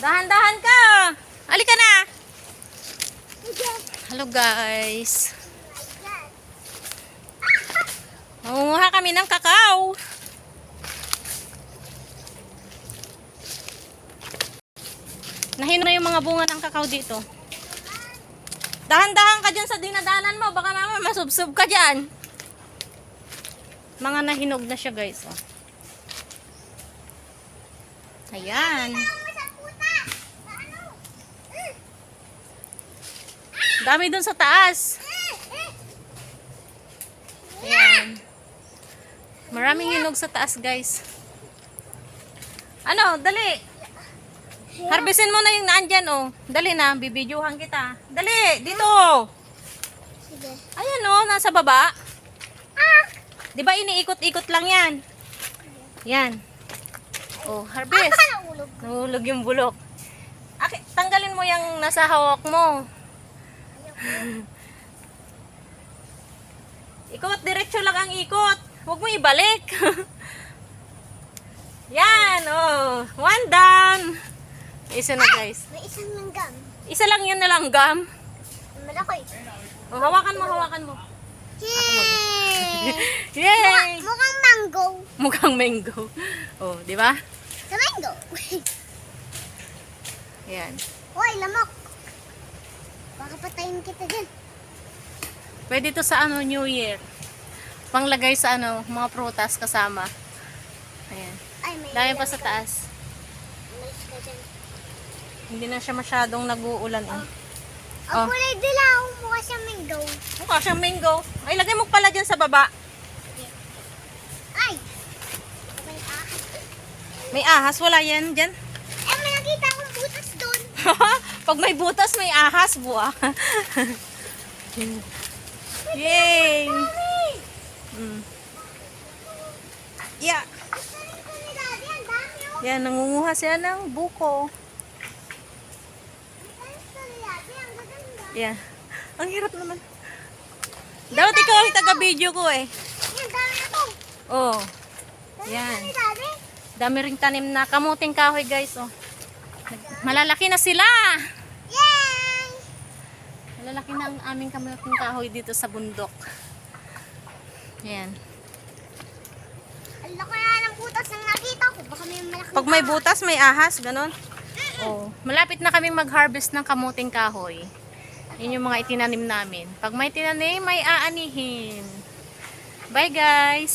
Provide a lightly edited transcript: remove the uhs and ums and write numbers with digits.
Dahan-dahan ka. Halika na. Hello guys. Mangunguha kami ng kakao. Nahinog na yung mga bunga ng kakao dito. Dahan-dahan ka dyan sa dinadanan mo. Baka mama masubsob ka dyan. Mga nahinog na siya guys. Oh. Ayan. Dami dun sa taas. Ayan. Maraming hinog sa taas guys. Ano? Dali. Harvestin mo na yung naandyan oh. Dali na. Bibidyohan kita. Dali. Dito. Ayan oh. Nasa baba. Diba iniikot-ikot lang yan? Yan. Oh, harvest. Nahulog yung bulok. Tanggalin mo yung nasa hawak mo. Ikot, diretso lang ang ikot. Huwag mo ibalik. Yan, oh. One down. Isa na guys. May isang langgam. Isa lang yun na langgam. Malaki. Oh, hawakan mo, hawakan mo. Yay! Yay! Mukhang mango. Mukhang mango. Oh, di ba? Sa mango. Yan. Hoy, lamok. Baka patayin kita dyan. Pwede to sa ano, New Year. Panglagay sa ano, mga prutas kasama. Ayan. Ay, may Dahil pa sa taas. umalis ka dyan. Hindi na siya masyadong nag-uulan. Oh. Ang kulay dilaw. Mukha siyang mango. Mukha siyang mango. Ay, lagay mo pala dyan sa baba. Ay! May ahas. May ahas, wala yan dyan. Eh, may nakita akong butas doon. Pag may butas, may ahas, buwa. Yay! Mm. Yeah. Ito ni Daddy, ang dami oh. Yan, nangunguha siya ng buko. Ito ni Daddy, ang gaganda. Yan. Ang hirap naman. Dapat ikaw ang taga-video ko eh. Yan, dami na to. Oh. Dami Yan. ni Daddy. Dami ring tanim na kamuting kahoy guys. Oh. Malalaki na sila. Yay! Malalaki na ang aming kamuting kahoy dito sa bundok. Yan. Ang laki na ng butas ang nakita ko. Baka may malaking Pag may butas, may ahas, ganon. Oh, malapit na kami mag-harvest ng kamuting kahoy. Yun yung mga itinanim namin. Pag may tinanim, may aanihin. Bye guys!